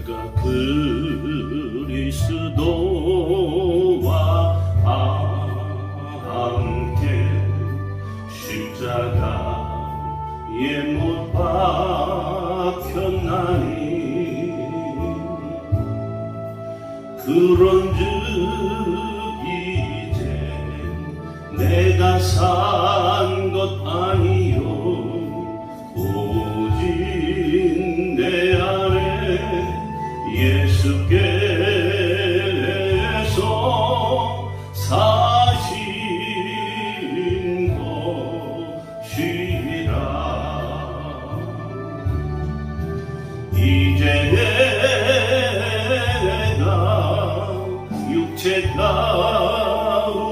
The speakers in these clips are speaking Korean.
내가 그리스도와 함께 십자가에 못 박혔나니 그런즉 이제 내가 산 것 아니요 오직 내 안에 예수께서 사신 것이라. 이제 내가 육체 가운데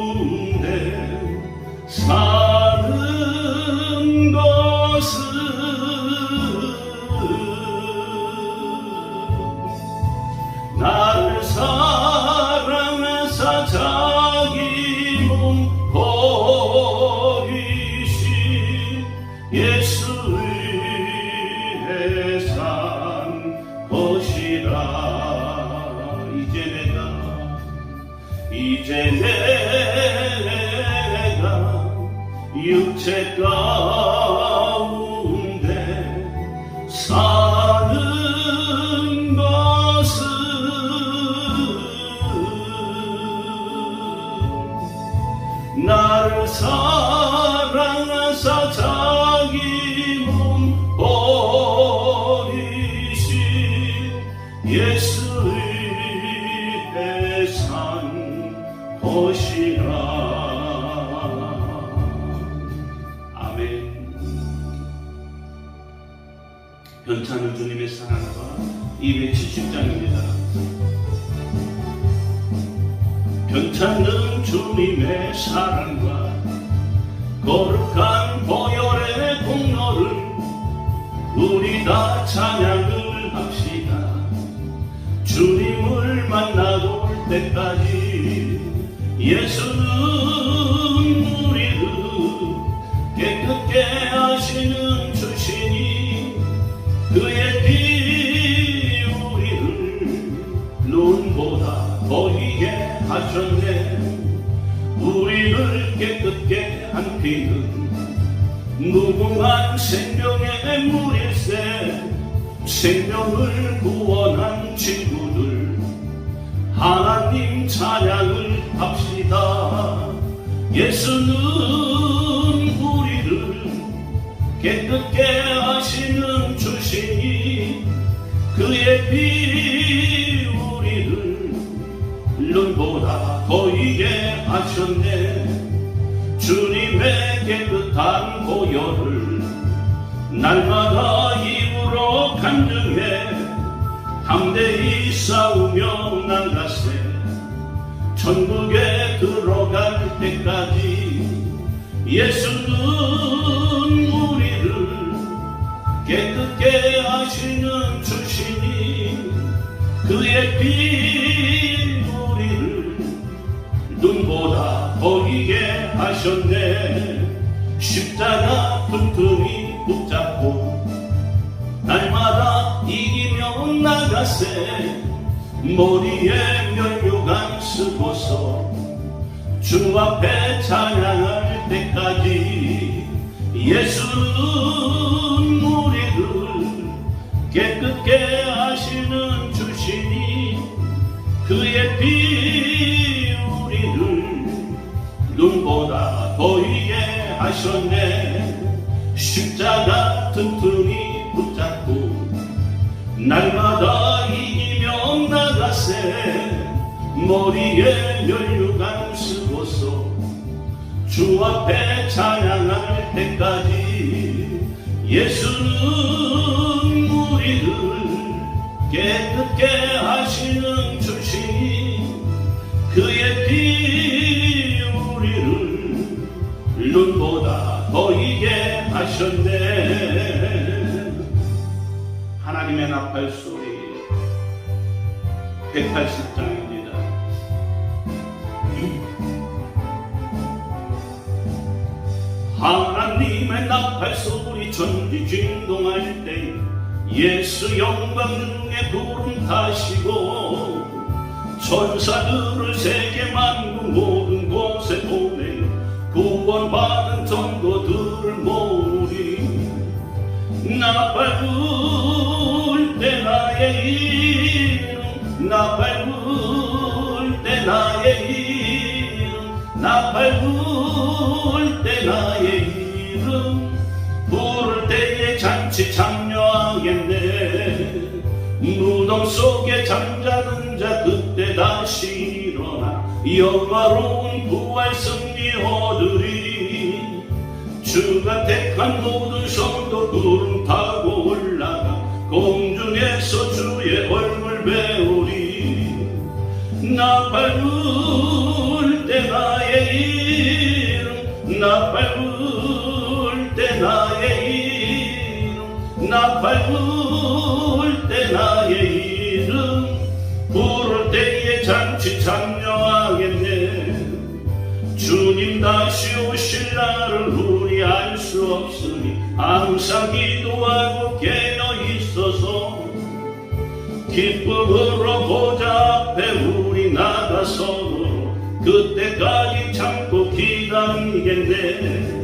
사는 것은 나를 사랑하사 자기 몸 버리신 예수 위에 산 것이라. 이제 내가 육체 가운데 사는 것은 나를 사랑하사 자기 몸 버리신 예수 위에 산 것이라. 아멘. 괜찮은 주님의 사랑과 270장입니다. 괜찮은 주님의 사랑과 거룩한 보혈의 공로를 우리 다 찬양을 합시다. 주님을 만나볼 때까지 예수는 우리를 깨끗게 하시는 주시니 그의 피 우리를 눈보다 보이게 하셨네. 우리를 깨끗게 한 피는 무궁한 생명의 물일세. 생명을 구원한 친구들 하나님 찬양을 합시다. 예수는 우리를 깨끗게 하시는 주시니 그의 피 우리를 눈보다 보이게 하셨네. 주님의 깨끗한 보혈을 날마다 입으로 간증해 담대히 싸우며 나가세. 천국에 들어갈 때까지 예수는 우리를 깨끗게 하시는 주시니 그의 피 우리를 눈보다 보이게 하셨네. 십자가 튼튼히 붙잡고 날마다 이기며 나가세. 머리에 면류관 쓰고서 주 앞에 찬양할 때까지 예수는 우리를 깨끗게 하시는 주시니 그의 피 우리를 눈보다 보이게 하셨네. 십자가 튼튼히 붙잡고 날마다 이기며 나가세. 머리에 면류관 쓰고서 주 앞에 찬양할 때까지 예수는 우리를 깨끗게 하시는 주시니 그의 피 우리를 눈보다 보이게 하셨네. 하나님의 나팔 소리 180장입니다. 하나님의 나팔 소리 천지 진동할 때 예수 영광 중에 구름 타시고 천사들을 세계 만국 모든 곳에 보내요. 구원받은 성도들을 모으리. 나 밟을 때 나의 이름, 나 밟을 때 나의 이름, 나 밟을 때 나의 이름, 부를 때에 잔치 참여하겠네. 무덤 속에 잠자는 자 그때 다시 일어나 영화로운 부활 승리 얻으리. 주가 택한 모든 성도 구름 타고 올라가 공중에서 주의 얼굴 배우리. 나 밟을 때 나의 이름, 나 밟을 때 나의 이름, 나 밟을 때 나의 이름, 부를 때에 잔치 참여하겠네. 주님 다시 오실 날을 우리 알 수 없으니 항상 기도하고 깨어 있어서 기쁨으로 보좌 앞에 우리 나가서도 그때까지 참고 기다리겠네.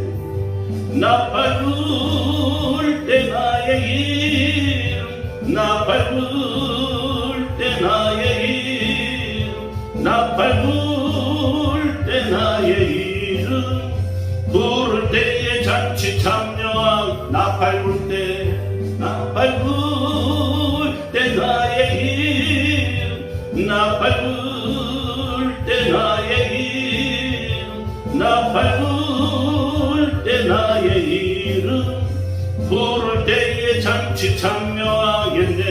나 밟을 때 나의 이름, 나 밟을 때 나의 이름, 나 밟을 때 나의 이름, 부를 때에 잔치 참여하. 나 밟을 때, 나 밟을 때 나의 이름, 나 밟을 때 나의 이름, 나 밟을 때 나의 이름, 부를 때에 잔치 참여하겠네.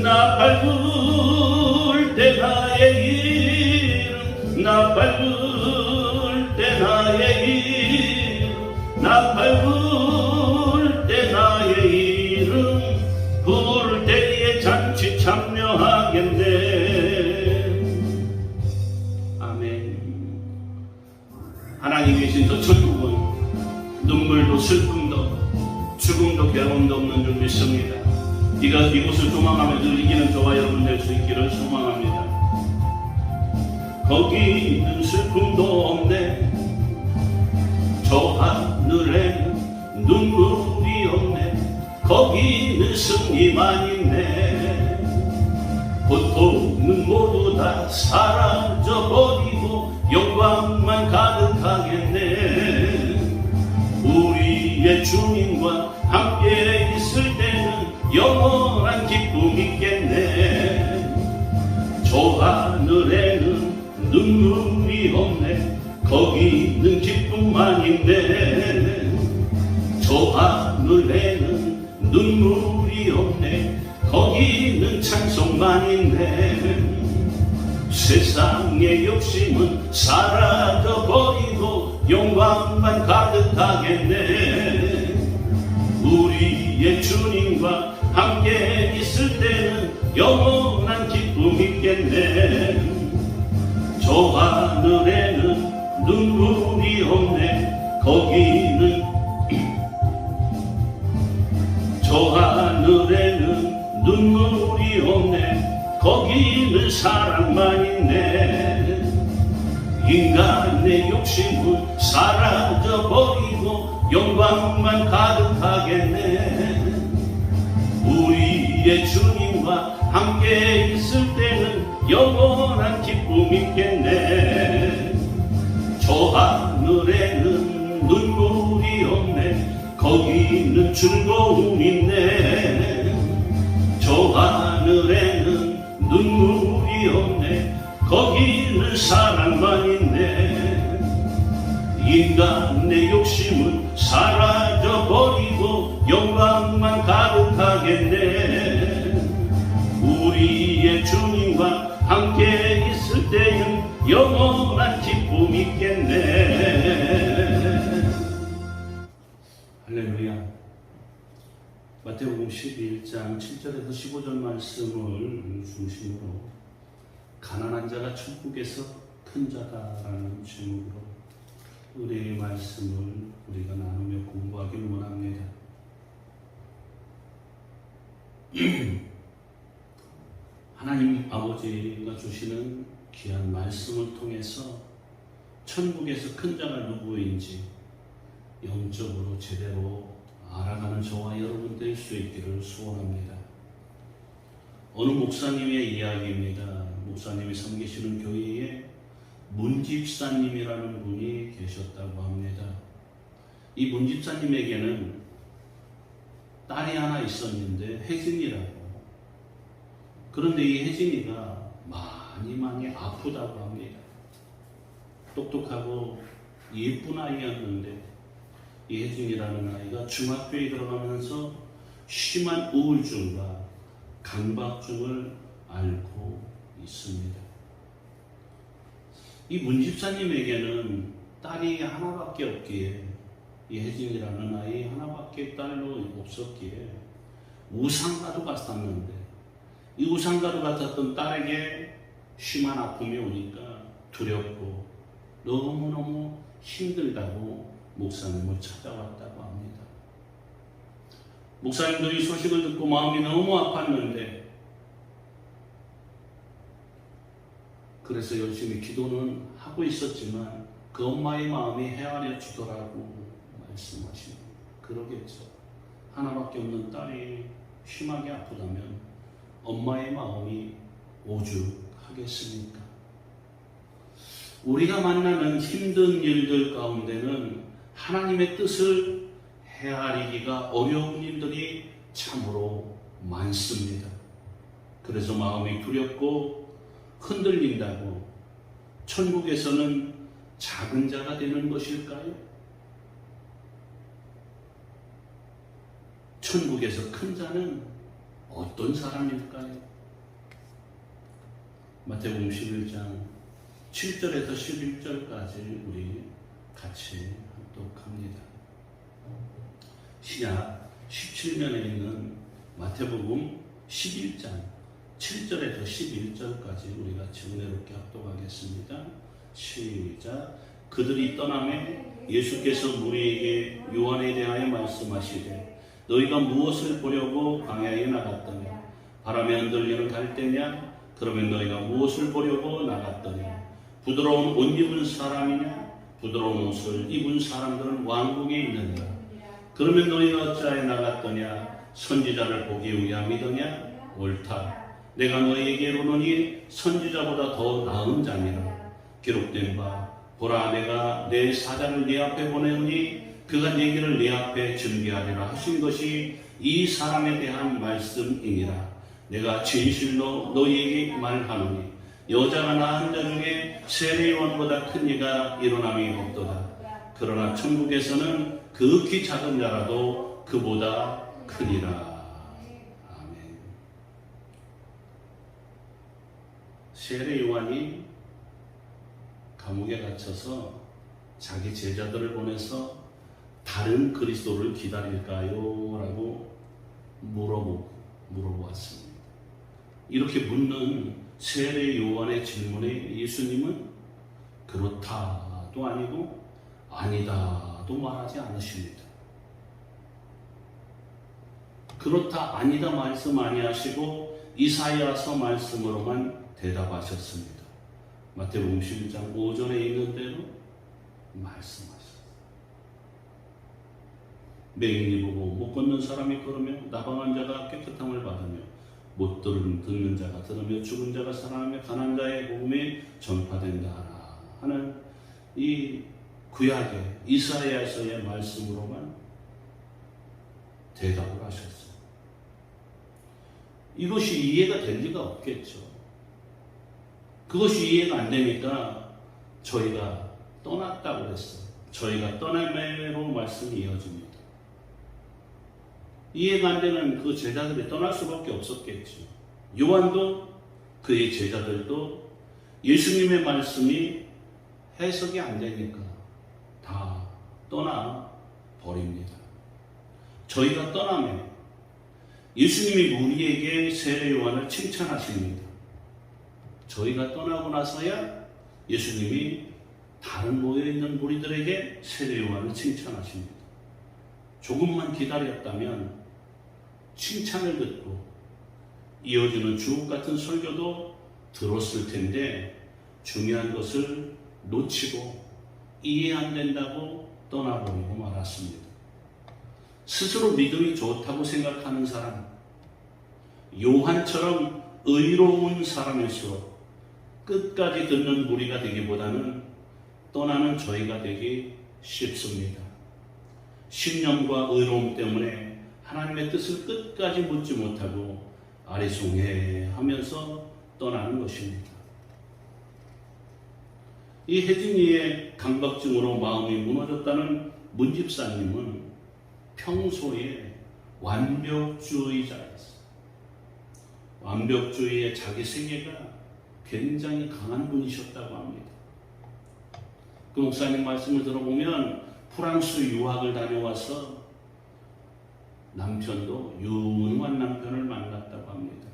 나 밟을 때 나의 이름, 나 밟을 때 나의 이름, 나 밟을 때 나의 이름, 부를 때에 잔치 참여하겠네. 아멘. 하나님 계신 저 천국은 눈물도 슬픔도 죽음도 괴로움도 없는 줄 믿습니다. 이곳을 소망하며 늘 이기는 저와 여러분 될 수 있기를 소망합니다. 거기는 슬픔도 없네. 저 하늘에는 눈물이 없네. 거기는 승리만 있네. 고통은 모두 다 사라져버리고 영광만 가득하겠네. 우리의 주님과 함께 있을 때는 영원한 기쁨 있겠네. 저 하늘에는 눈물이 없네. 거기는 기쁨만인데. 저 하늘에는 눈물이 없네. 거기는 찬송만인데. 세상의 욕심은 사라져버리고 영광만 가득하겠네. 우리의 주님과 함께 있을 때는 영원한 기쁨 있겠네. 저 하늘에는 눈물이 없네. 거기는 저 하늘에는 눈물이 없네. 거기는 사랑만 있네. 인간의 욕심은 사라져버리고 영광만 가득하겠네. 우리의 주님과 함께 있을 때는 영원한 기쁨 있겠네. 저 하늘에는 눈물이 없네. 거기는 즐거움 있네. 저 하늘에는 눈물이 없네. 거기는 사랑만 있네. 인간의 욕심은 사라져버리고 영광만 가득하겠네. 우리의 주님과 함께 있을 때는 영원한 기쁨 있겠네. 할렐루야. 마태복음 11장 7절에서 15절 말씀을 중심으로 가난한 자가 천국에서 큰 자다라는 제목으로 은혜의 말씀을 우리가 나누며 공부하기를 원합니다. 하나님 아버지가 주시는 귀한 말씀을 통해서 천국에서 큰 자가 누구인지 영적으로 제대로 알아가는 저와 여러분 될 수 있기를 소원합니다. 어느 목사님의 이야기입니다. 목사님이 섬기시는 교회에 문집사님이라는 분이 계셨다고 합니다. 이 문집사님에게는 딸이 하나 있었는데 혜진이라고. 그런데 이 혜진이가 많이 아프다고 합니다. 똑똑하고 예쁜 아이였는데 이 혜진이라는 아이가 중학교에 들어가면서 심한 우울증과 강박증을 앓고 있습니다. 이 문집사님에게는 딸이 하나밖에 없기에, 이 혜진이라는 아이 하나밖에 딸로 없었기에 우상가도 갔었는데, 이 우상가도 갔었던 딸에게 심한 아픔이 오니까 두렵고 너무너무 힘들다고 목사님을 찾아왔다고 합니다. 목사님도 이 소식을 듣고 마음이 너무 아팠는데, 그래서 열심히 기도는 하고 있었지만 그 엄마의 마음이 헤아려지더라고 말씀하시는. 그러겠죠. 하나밖에 없는 딸이 심하게 아프다면 엄마의 마음이 오죽하겠습니까? 우리가 만나는 힘든 일들 가운데는 하나님의 뜻을 헤아리기가 어려운 일들이 참으로 많습니다. 그래서 마음이 두렵고 흔들린다고 천국에서는 작은 자가 되는 것일까요? 천국에서 큰 자는 어떤 사람일까요? 마태복음 11장 7절에서 11절까지 우리 같이 합독합니다. 신약 17면에 있는 마태복음 11장 7절에서 11절까지 우리 같이 은혜롭게 합독하겠습니다. 시작. 그들이 떠나매 예수께서 무리에게 요한에 대하여 말씀하시되 너희가 무엇을 보려고 광야에 나갔더냐? 바람에 흔들리는 갈대냐? 그러면 너희가 무엇을 보려고 나갔더냐? 부드러운 옷 입은 사람이냐? 부드러운 옷을 입은 사람들은 왕궁에 있느니라. 그러면 너희가 어찌하여 나갔더냐? 선지자를 보기 위함이더냐? 옳다. 내가 너희에게 이르노니 선지자보다 더 나은 자니라. 기록된 바 보라 내가 내 사자를 네 앞에 보내오니 그가 네 길을 네 앞에 준비하리라 하신 것이 이 사람에 대한 말씀이니라. 내가 진실로 너희에게 말하노니 여자가 낳은 자 중에 세례요한보다 큰 이가 일어남이 없도다. 그러나 천국에서는 극히 작은 자라도 그보다 크니라. 아멘. 세례요한이 감옥에 갇혀서 자기 제자들을 보내서 다른 그리스도를 기다릴까요? 라고 물어보았습니다. 이렇게 묻는 세례 요한의 질문에 예수님은 그렇다도 아니고 아니다도 말하지 않으십니다. 그렇다 아니다 말씀 아니하시고 이사야서 말씀으로만 대답하셨습니다. 마태복음 11장 5절에 있는 대로 말씀하셨습니다. 맹인이 보고 못 걷는 사람이 걸으며 나방한 자가 깨끗함을 받으며 못 듣는 자가 들으며 죽은 자가 살아나며 가난한 자의 복음이 전파된다 하는 이 구약의 이사야서의 말씀으로만 대답을 하셨어요. 이것이 이해가 될 리가 없겠죠. 그것이 이해가 안 되니까 저희가 떠났다고 그랬어요. 저희가 떠남으로 말씀이 이어집니다. 이해가 안 되는 그 제자들이 떠날 수밖에 없었겠죠. 요한도 그의 제자들도 예수님의 말씀이 해석이 안 되니까 다 떠나 버립니다. 저희가 떠나면 예수님이 우리에게 세례 요한을 칭찬하십니다. 저희가 떠나고 나서야 예수님이 다른 모여있는 무리들에게 세례 요한을 칭찬하십니다. 조금만 기다렸다면 칭찬을 듣고 이어지는 주옥 같은 설교도 들었을 텐데 중요한 것을 놓치고 이해 안 된다고 떠나버리고 말았습니다. 스스로 믿음이 좋다고 생각하는 사람, 요한처럼 의로운 사람일수록 끝까지 듣는 무리가 되기보다는 떠나는 저희가 되기 쉽습니다. 신념과 의로움 때문에 하나님의 뜻을 끝까지 묻지 못하고 아리송해하면서 떠나는 것입니다. 이 혜진이의 강박증으로 마음이 무너졌다는 문집사님은 평소에 완벽주의자였어요. 완벽주의의 자기 세계가 굉장히 강한 분이셨다고 합니다. 그 목사님 말씀을 들어보면 프랑스 유학을 다녀와서 남편도 유능한 남편을 만났다고 합니다.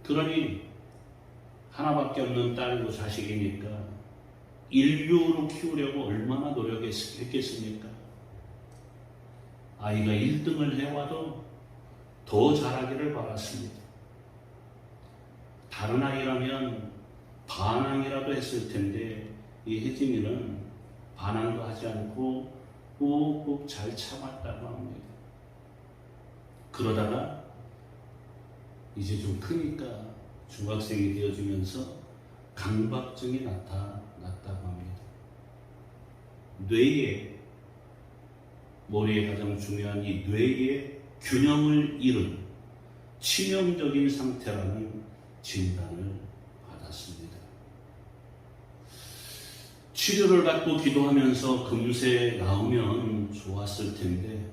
그러니 하나밖에 없는 딸과 자식이니까 인류로 키우려고 얼마나 노력했겠습니까? 아이가 1등을 해와도 더 잘하기를 바랐습니다. 다른 아이라면 반항이라도 했을 텐데 이 혜진이는 반항도 하지 않고 꾹꾹 잘 참았다고 합니다. 그러다가 이제 좀 크니까 중학생이 되어지면서 강박증이 나타났다고 합니다. 머리에 가장 중요한 이 뇌의 균형을 잃은 치명적인 상태라는 진단을 받았습니다. 치료를 받고 기도하면서 금세 나오면 좋았을 텐데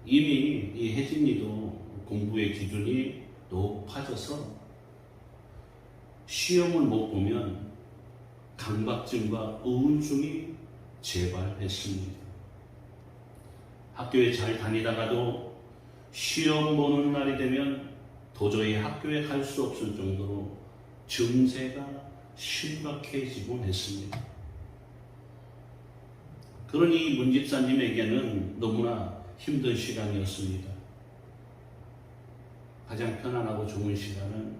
이미 이 혜진이도 공부의 기준이 높아져서 시험을 못 보면 강박증과 우울증이 재발했습니다. 학교에 잘 다니다가도 시험 보는 날이 되면 도저히 학교에 갈 수 없을 정도로 증세가 심각해지곤 했습니다. 그러니 문 집사님에게는 너무나 힘든 시간이었습니다. 가장 편안하고 좋은 시간은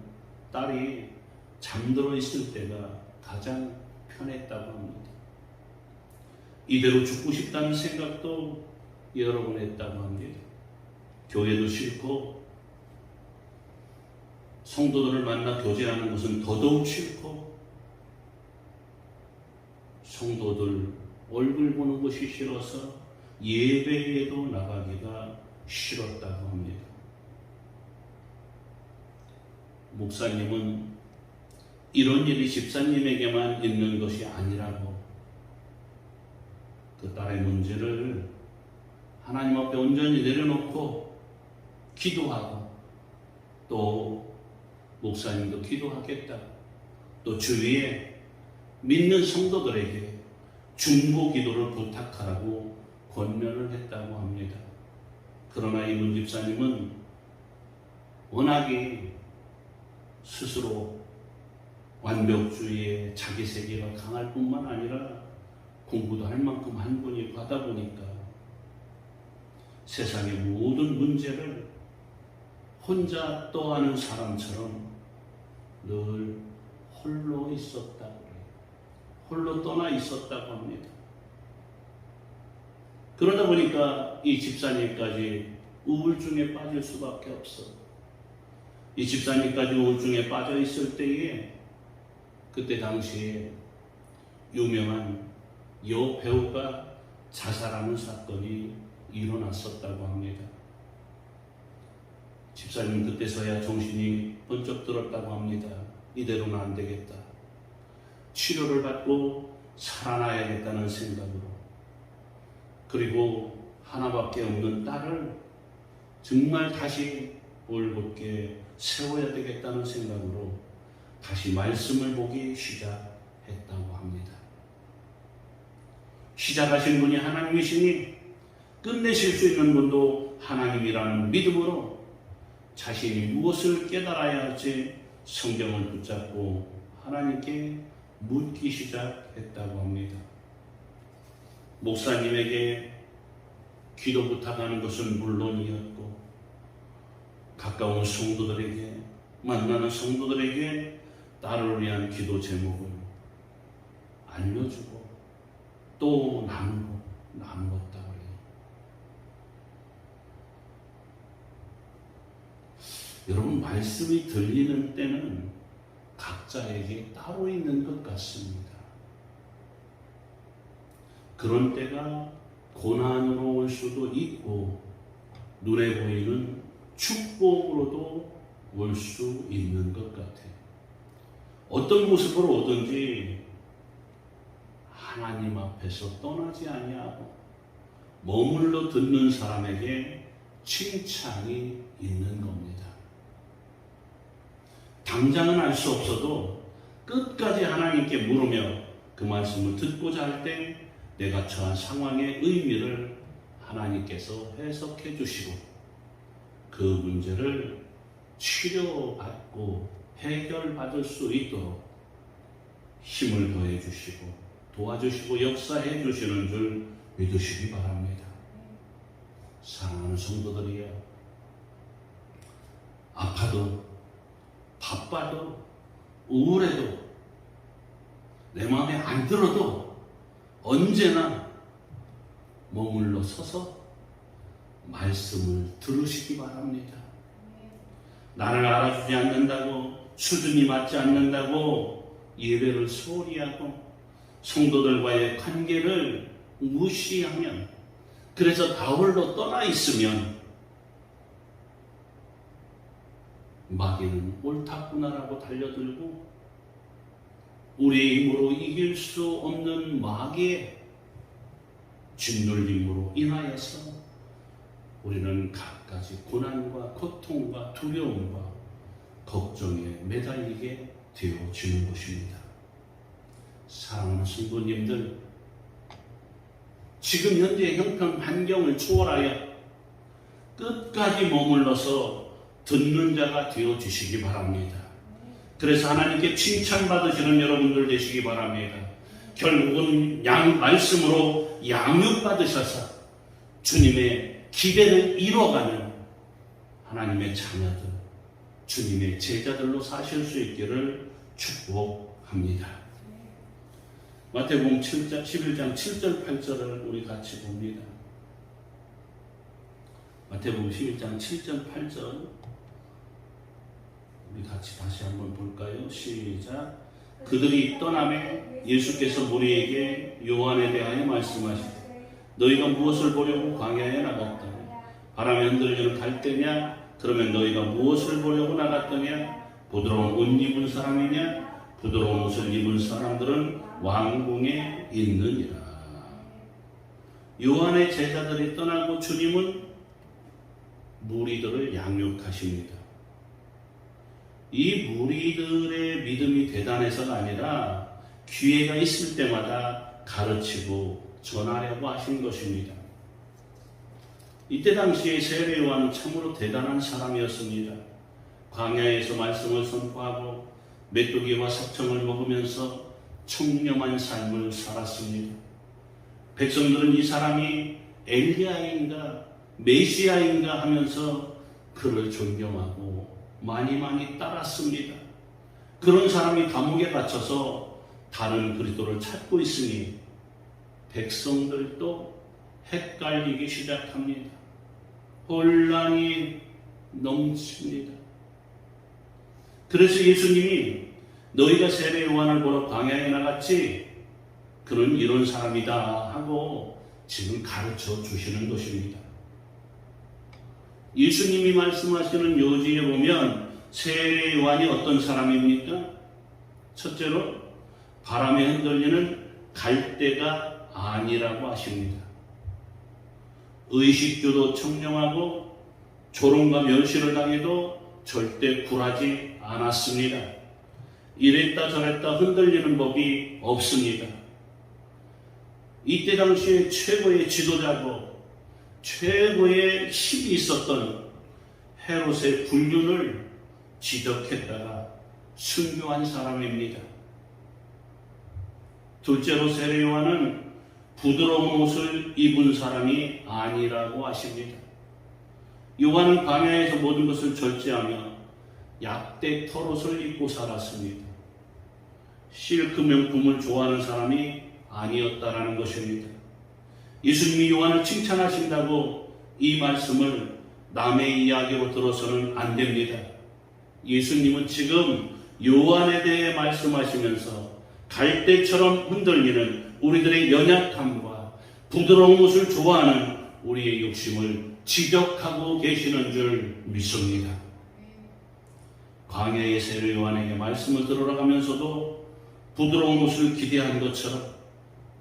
딸이 잠들어 있을 때가 가장 편했다고 합니다. 이대로 죽고 싶다는 생각도 여러 번 했다고 합니다. 교회도 싫고 성도들을 만나 교제하는 것은 더더욱 싫고 성도들 얼굴 보는 것이 싫어서 예배에도 나가기가 싫었다고 합니다. 목사님은 이런 일이 집사님에게만 있는 것이 아니라고 그 딸의 문제를 하나님 앞에 온전히 내려놓고 기도하고 또 목사님도 기도하겠다. 또 주위에 믿는 성도들에게 중보 기도를 부탁하라고 권면을 했다고 합니다. 그러나 이 문 집사님은 워낙에 스스로 완벽주의에 자기 세계가 강할 뿐만 아니라 공부도 할 만큼 한 분이고 하다 보니까 세상의 모든 문제를 혼자 떠하는 사람처럼 늘 홀로 있었다고 해요. 홀로 떠나 있었다고 합니다. 그러다 보니까 이 집사님까지 우울증에 빠질 수밖에 없어. 이 집사님까지 우울증에 빠져 있을 때에 그때 당시에 유명한 여배우가 자살하는 사건이 일어났었다고 합니다. 집사님은 그때서야 정신이 번쩍 들었다고 합니다. 이대로는 안 되겠다. 치료를 받고 살아나야겠다는 생각으로, 그리고 하나밖에 없는 딸을 정말 다시 올곧게 세워야 되겠다는 생각으로 다시 말씀을 보기 시작했다고 합니다. 시작하신 분이 하나님이시니 끝내실 수 있는 분도 하나님이라는 믿음으로 자신이 무엇을 깨달아야 할지 성경을 붙잡고 하나님께 묻기 시작했다고 합니다. 목사님에게 기도 부탁하는 것은 물론이었고 가까운 성도들에게, 만나는 성도들에게 딸을 위한 기도 제목을 알려주고 또 나누었다 그래요. 여러분, 말씀이 들리는 때는 각자에게 따로 있는 것 같습니다. 그런 때가 고난으로 올 수도 있고 눈에 보이는 축복으로도 올 수 있는 것 같아요. 어떤 모습으로 오든지 하나님 앞에서 떠나지 아니하고 머물러 듣는 사람에게 칭찬이 있는 겁니다. 당장은 알 수 없어도 끝까지 하나님께 물으며 그 말씀을 듣고자 할 때 내가 처한 상황의 의미를 하나님께서 해석해 주시고 그 문제를 치료받고 해결받을 수 있도록 힘을 더해 주시고 도와주시고 역사해 주시는 줄 믿으시기 바랍니다. 사랑하는 성도들이여, 아파도 바빠도 우울해도 내 마음에 안 들어도 언제나 머물러 서서 말씀을 들으시기 바랍니다. 나를 알아주지 않는다고, 수준이 맞지 않는다고 예배를 소홀히 하고 성도들과의 관계를 무시하면, 그래서 나 홀로 떠나 있으면 마귀는 옳다구나라고 달려들고 우리의 힘으로 이길 수 없는 마귀의 짓눌림으로 인하여서 우리는 갖가지 고난과 고통과 두려움과 걱정에 매달리게 되어지는 것입니다. 사랑하는 성도님들, 지금 현재 형편 환경을 초월하여 끝까지 머물러서 듣는 자가 되어주시기 바랍니다. 그래서 하나님께 칭찬받으시는 여러분들 되시기 바랍니다. 결국은 말씀으로 양육받으셔서 주님의 기대를 이뤄가는 하나님의 자녀들, 주님의 제자들로 사실 수 있기를 축복합니다. 마태복음 11장 7절 8절을 우리 같이 봅니다. 마태복음 11장 7절 8절 우리 같이 다시 한번 볼까요? 시작. 그들이 떠나매 예수께서 무리에게 요한에 대하여 말씀하시되 너희가 무엇을 보려고 광야에 나갔더냐? 바람에 흔들리는 갈대냐? 그러면 너희가 무엇을 보려고 나갔더냐? 부드러운 옷 입은 사람이냐? 부드러운 옷을 입은 사람들은 왕궁에 있느니라. 요한의 제자들이 떠나고 주님은 무리들을 양육하십니다. 이 무리들의 믿음이 대단해서가 아니라 기회가 있을 때마다 가르치고 전하려고 하신 것입니다. 이때 당시에 세례 요한은 참으로 대단한 사람이었습니다. 광야에서 말씀을 선포하고 메뚜기와 석청을 먹으면서 청렴한 삶을 살았습니다. 백성들은 이 사람이 엘리야인가 메시아인가 하면서 그를 존경하고 많이 따랐습니다. 그런 사람이 감옥에 갇혀서 다른 그리스도를 찾고 있으니 백성들도 헷갈리기 시작합니다. 혼란이 넘칩니다. 그래서 예수님이 너희가 세례 요한을 보러 광야에 나갔지? 그는 이런 사람이다 하고 지금 가르쳐 주시는 것입니다. 예수님이 말씀하시는 요지에 보면 세례 요한이 어떤 사람입니까? 첫째로 바람에 흔들리는 갈대가 아니라고 하십니다. 의식주도 청렴하고 조롱과 멸시를 당해도 절대 굴하지 않았습니다. 이랬다 저랬다 흔들리는 법이 없습니다. 이때 당시에 최고의 지도자고 최고의 힘이 있었던 헤롯의 불륜을 지적했다가 순교한 사람입니다. 둘째로 세례 요한은 부드러운 옷을 입은 사람이 아니라고 하십니다. 요한은 광야에서 모든 것을 절제하며 약대 털옷을 입고 살았습니다. 실크 명품을 좋아하는 사람이 아니었다라는 것입니다. 예수님이 요한을 칭찬하신다고 이 말씀을 남의 이야기로 들어서는 안 됩니다. 예수님은 지금 요한에 대해 말씀하시면서 갈대처럼 흔들리는 우리들의 연약함과 부드러운 것을 좋아하는 우리의 욕심을 지적하고 계시는 줄 믿습니다. 광야의 세례 요한에게 말씀을 들어가면서도 부드러운 것을 기대한 것처럼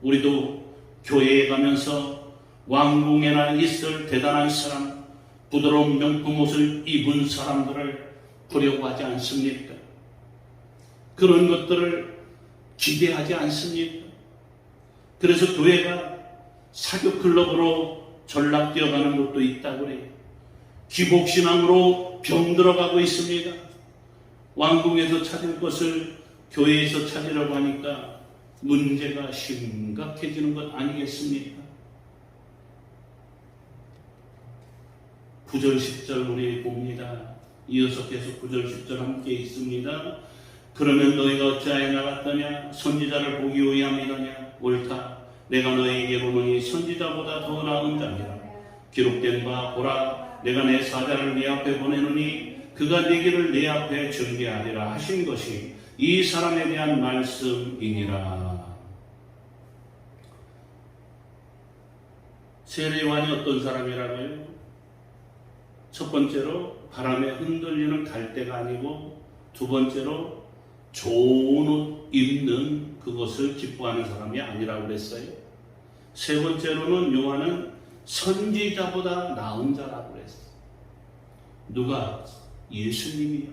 우리도 교회에 가면서 왕궁에나 있을 대단한 사람, 부드러운 명품 옷을 입은 사람들을 보려고 하지 않습니까? 그런 것들을 기대하지 않습니까? 그래서 교회가 사교 클럽으로 전락되어가는 것도 있다고 그래요. 기복신앙으로 병들어가고 있습니다. 왕궁에서 찾을 것을 교회에서 찾으려고 하니까 문제가 심각해지는 것 아니겠습니까? 9절 10절 우리 봅니다. 이어서 계속 9절 10절 함께 있습니다. 그러면 너희가 어찌하여 나갔더냐? 선지자를 보기 위함이더냐? 옳다. 내가 너희에게 보노니 선지자보다 더 나은 자니라. 기록된 바 보라, 내가 내 사자를 네 앞에 보내노니 그가 네 길을 네 앞에 전개하리라 하신 것이 이 사람에 대한 말씀이니라. 세례 요한이 어떤 사람이라고요? 첫 번째로 바람에 흔들리는 갈대가 아니고, 두 번째로 좋은 옷 입는 그것을 기뻐하는 사람이 아니라고 그랬어요. 세 번째로는 요한은 선지자보다 나은 자라고 그랬어요. 누가? 예수님이요.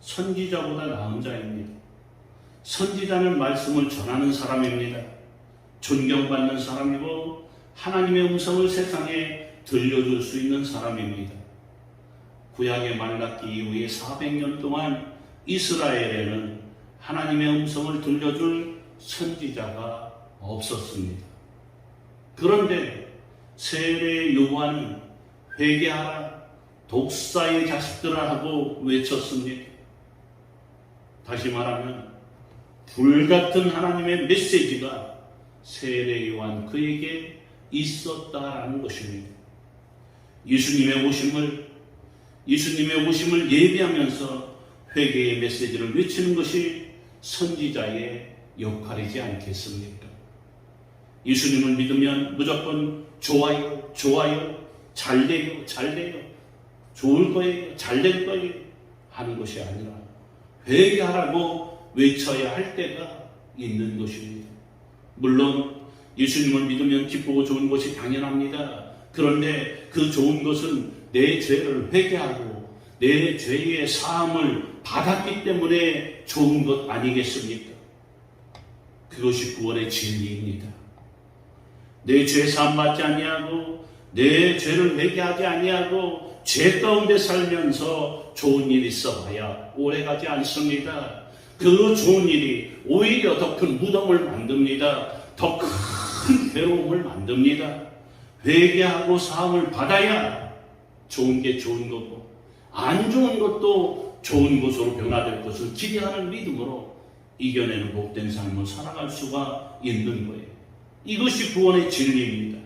선지자보다 나은 자입니다. 선지자는 말씀을 전하는 사람입니다. 존경받는 사람이고 하나님의 음성을 세상에 들려줄 수 있는 사람입니다. 구약의 말라기 이후에 400년 동안 이스라엘에는 하나님의 음성을 들려줄 선지자가 없었습니다. 그런데 세례 요한은 회개하라, 독사의 자식들아 하고 외쳤습니다. 다시 말하면 불같은 하나님의 메시지가 세례 요한 그에게 있었다라는 것입니다. 예수님의 오심을 예비하면서 회개의 메시지를 외치는 것이 선지자의 역할이지 않겠습니까? 예수님을 믿으면 무조건 좋아요, 잘돼요, 좋을 거예요, 잘될 거예요 하는 것이 아니라 회개하라고 외쳐야 할 때가 있는 것입니다. 물론 예수님을 믿으면 기쁘고 좋은 것이 당연합니다. 그런데 그 좋은 것은 내 죄를 회개하고 내 죄의 사함을 받았기 때문에 좋은 것 아니겠습니까? 그것이 구원의 진리입니다. 내 죄 사함 받지 아니하고 내 죄를 회개하지 아니하고 죄 가운데 살면서 좋은 일이 있어봐야 오래가지 않습니다. 그 좋은 일이 오히려 더 큰 무덤을 만듭니다. 더 큰 괴로움을 만듭니다. 회개하고 사함을 받아야 좋은 게 좋은 거고 안 좋은 것도 좋은 것으로 변화될 것을 기대하는 믿음으로 이겨내는 복된 삶을 살아갈 수가 있는 거예요. 이것이 구원의 진리입니다.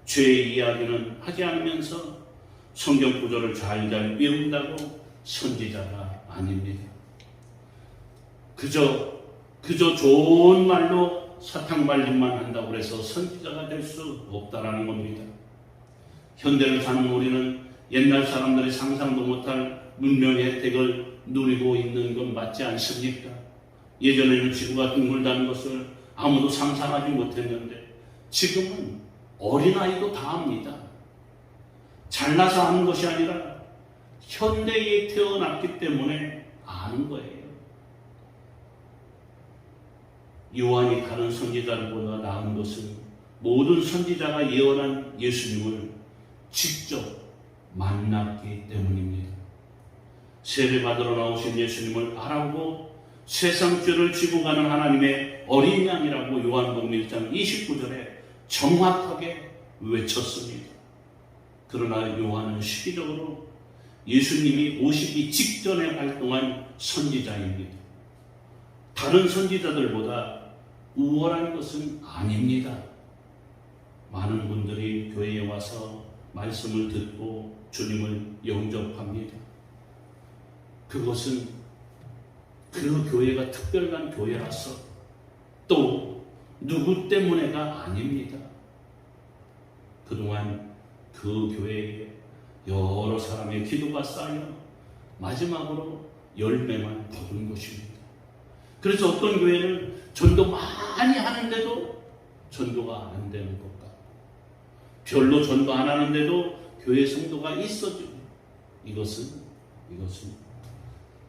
죄의 이야기는 하지 않으면서 성경 구절을 잘 외운다고 선지자가 아닙니다. 그저 좋은 말로 사탕 발림만 한다고 해서 선지자가 될 수 없다라는 겁니다. 현대를 사는 우리는 옛날 사람들이 상상도 못할 문명의 혜택을 누리고 있는 건 맞지 않습니까? 예전에는 지구가 둥글다는 것을 아무도 상상하지 못했는데 지금은 어린아이도 다 압니다. 잘나서 아는 것이 아니라 현대에 태어났기 때문에 아는 거예요. 요한이 다른 선지자들보다 나은 것은 모든 선지자가 예언한 예수님을 직접 만났기 때문입니다. 세례받으러 나오신 예수님을 알아보고 세상 죄를 지고 가는 하나님의 어린 양이라고 요한복음 1장 29절에 정확하게 외쳤습니다. 그러나 요한은 시기적으로 예수님이 오시기 직전에 활동한 선지자입니다. 다른 선지자들보다 우월한 것은 아닙니다. 많은 분들이 교회에 와서 말씀을 듣고 주님을 영접합니다. 그것은 그 교회가 특별한 교회라서 또 누구 때문에가 아닙니다. 그동안 그 교회에 여러 사람의 기도가 쌓여 마지막으로 열매만 거둔 것입니다. 그래서 어떤 교회는 전도 많이 하는데도 전도가 안 되는 것 같고, 별로 전도 안 하는데도 교회 성도가 있어지고, 이것은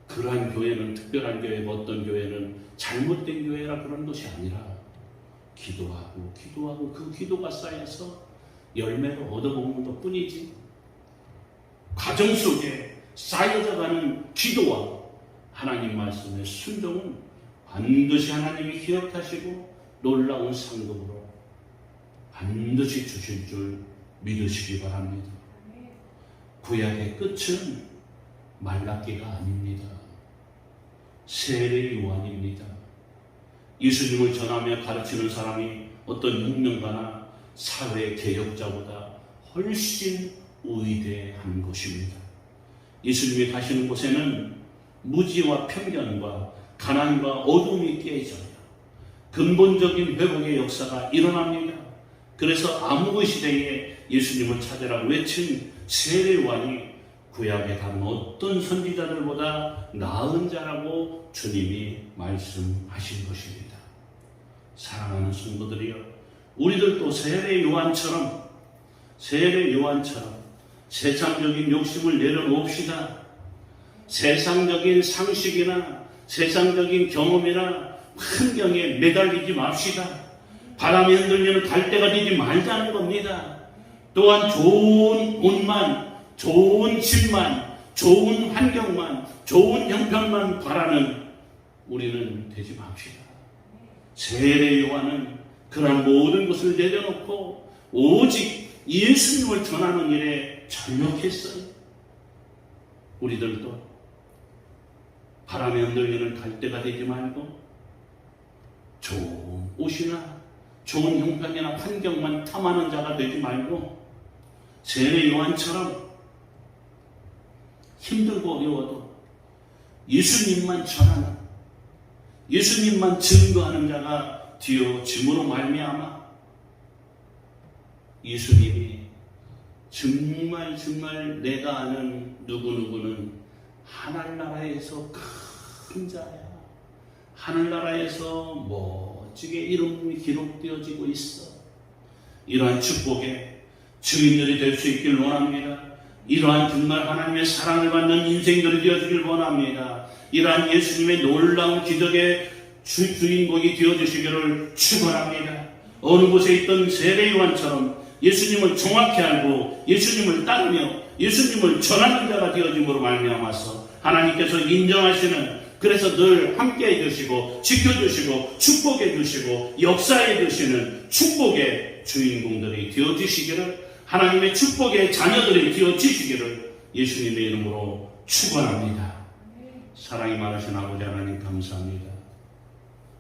그러한 교회는 특별한 교회고 어떤 교회는 잘못된 교회라 그런 것이 아니라 기도하고 그 기도가 쌓여서 열매를 얻어먹는 것 뿐이지, 과정 속에 쌓여져가는 기도와 하나님 말씀의 순종은 반드시 하나님이 기억하시고 놀라운 상급으로 반드시 주실 줄 믿으시기 바랍니다. 구약의 끝은 말라기가 아닙니다. 세례 요한입니다. 예수님을 전하며 가르치는 사람이 어떤 혁명가나 사회 개혁자보다 훨씬 위대한 것입니다. 예수님이 가시는 곳에는 무지와 편견과 가난과 어둠이 깨져요. 근본적인 회복의 역사가 일어납니다. 그래서 암흑의 시대에 예수님을 찾으라 외친 세례 요한이 구약에 단 어떤 선지자들보다 나은 자라고 주님이 말씀하신 것입니다. 사랑하는 성도들이여, 우리들도 세례 요한처럼 세상적인 욕심을 내려놓읍시다. 세상적인 상식이나 세상적인 경험이나 환경에 매달리지 맙시다. 바람에 흔들리는 갈대가 되지 말자는 겁니다. 또한 좋은 옷만, 좋은 집만, 좋은 환경만, 좋은 형편만 바라는 우리는 되지 맙시다. 세례 요한은 그런 모든 것을 내려놓고 오직 예수님을 전하는 일에 전력했어요. 우리들도 바람에 흔들리는 갈대가 되지 말고 좋은 옷이나 좋은 형편이나 환경만 탐하는 자가 되지 말고 세례 요한처럼 힘들고 어려워도 예수님만 전하는, 예수님만 증거하는 자가 되어짐으로 말미암아 예수님이 정말 내가 아는 누구누구는 하늘나라에서 큰 자야, 하늘나라에서 멋지게 이름이 기록되어지고 있어, 이러한 축복의 주인들이 될 수 있길 원합니다. 이러한 정말 하나님의 사랑을 받는 인생들이 되어주길 원합니다. 이러한 예수님의 놀라운 기적의 주인공이 되어주시기를 축원합니다. 어느 곳에 있던 세례 요한처럼 예수님을 정확히 알고 예수님을 따르며 예수님을 전하는 자가 되어짐으로 말미암아서 하나님께서 인정하시는, 그래서 늘 함께해 주시고 지켜주시고 축복해 주시고 역사해 주시는 축복의 주인공들이 되어주시기를, 하나님의 축복의 자녀들이 되어주시기를 예수님의 이름으로 축원합니다. 사랑이 많으신 아버지 하나님 감사합니다.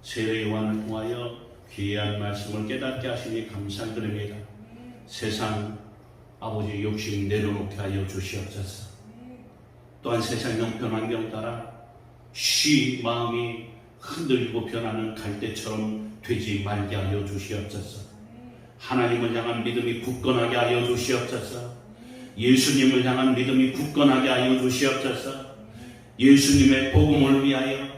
세례 요한을 통하여 귀한 말씀을 깨닫게 하시니 감사드립니다. 세상 아버지 욕심 내려놓게 하여 주시옵소서. 또한 세상 형편 환경 따라 마음이 흔들리고 변하는 갈대처럼 되지 말게 하여 주시옵소서. 하나님을 향한 믿음이 굳건하게 하여 주시옵소서. 예수님을 향한 믿음이 굳건하게 하여 주시옵소서. 예수님의 복음을 위하여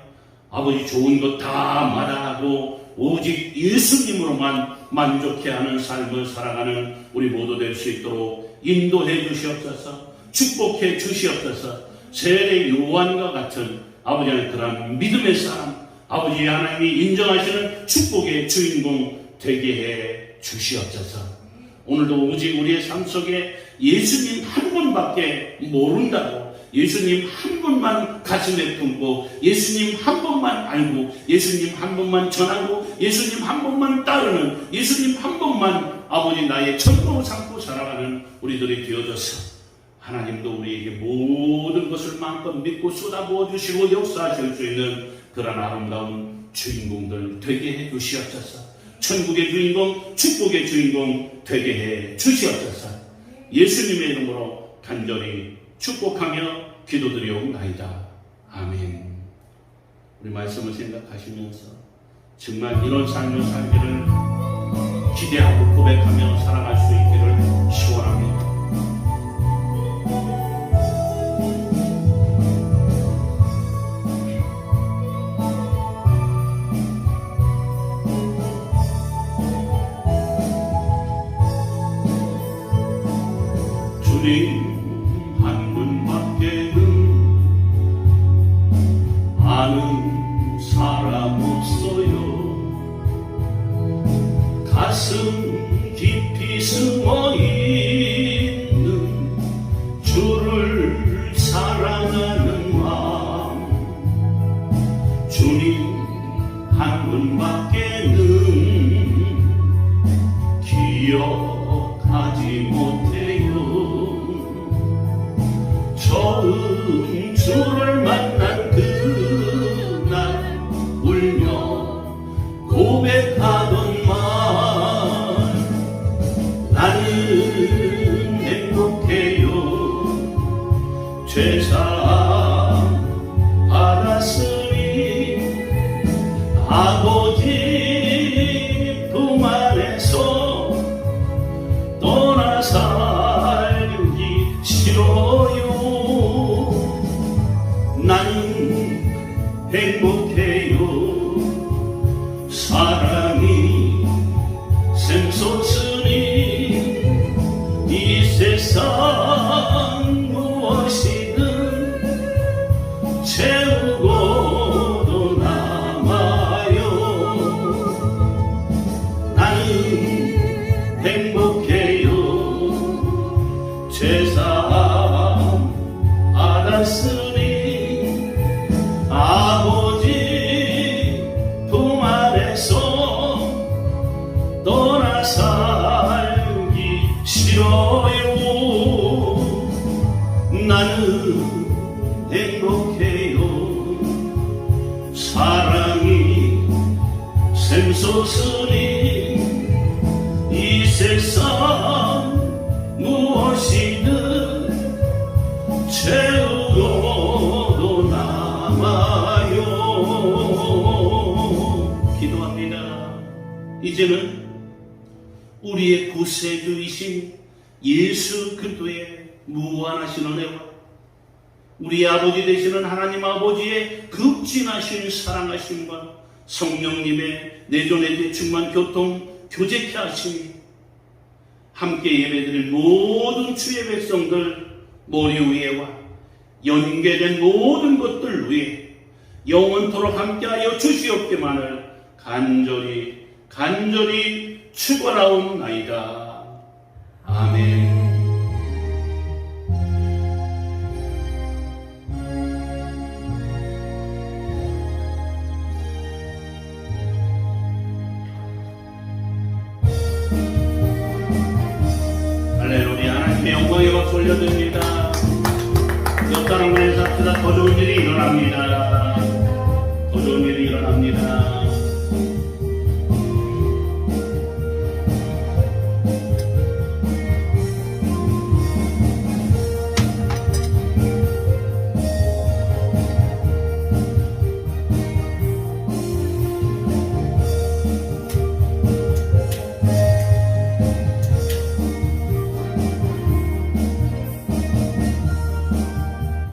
아버지 좋은 것 다 마다하고 오직 예수님으로만 만족해 하는 삶을 살아가는 우리 모두 될 수 있도록 인도해 주시옵소서. 축복해 주시옵소서. 세례 요한과 같은 아버지 하나님 그런 믿음의 사람, 아버지 하나님이 인정하시는 축복의 주인공 되게 해 주시옵소서. 오늘도 오직 우리의 삶 속에 예수님 한 분밖에 모른다고, 예수님 한 분만 가슴에 품고 예수님 한 분만 알고 예수님 한 분만 전하고 예수님 한 분만 따르는, 예수님 한 분만 아버지 나의 전부 삼고 살아가는 우리들이 되어져서 하나님도 우리에게 모든 것을 마음껏 믿고 쏟아부어 주시고 역사하실 수 있는 그런 아름다운 주인공들 되게 해 주시옵소서. 천국의 주인공, 축복의 주인공 되게 해 주시옵소서. 예수님의 이름으로 간절히 축복하며 기도드리옵나이다. 아멘. 우리 말씀을 생각하시면서 정말 이런 삶을 살기를 기대하고 고백하며 살아갈 수 있기를 시원합니다. 주님 한 분밖에는 아는 사람 없어요. 가슴 깊이 숨어 있는 주를 사랑하는 마음, 주님 한 분밖에는 기억하지 못해요. 처음 주를 만난 그날 울며 고백하던 말, 나는 행복해요. 죄사함 받았으니 아버지 품 안에서 떠나 살기 싫어요. 나는 행복해요. 사랑이 샘솟으니 이 세상 무엇이든 채우고도 남아요. 나는 행복해요. 죄사함 알았으니 아버지 품 안에서 떠나 살기 싫어요. 나는 행복해요. 사랑이 샘솟으니 이 세상 무엇이든 채우고도 남아요. 기도합니다. 이제는 우리의 구세주이신 예수 그리스도의 무한하신 은혜와 우리 아버지 되시는 하나님 아버지의 극진하신 사랑하심과 성령님의 내존의 충만 교통 교제케 하심이 함께 예배드릴 모든 주의 백성들 머리 위에와 연계된 모든 것들 위에 영원토록 함께하여 주시옵기만을 간절히 축원하옵나이다. 아멘. 할렐루야. 하나님의 영광의 박수 올려드립니다. 옆 사람을 잡수다 더 좋은 일이 일어납니다. 더 좋은 일이 일어납니다.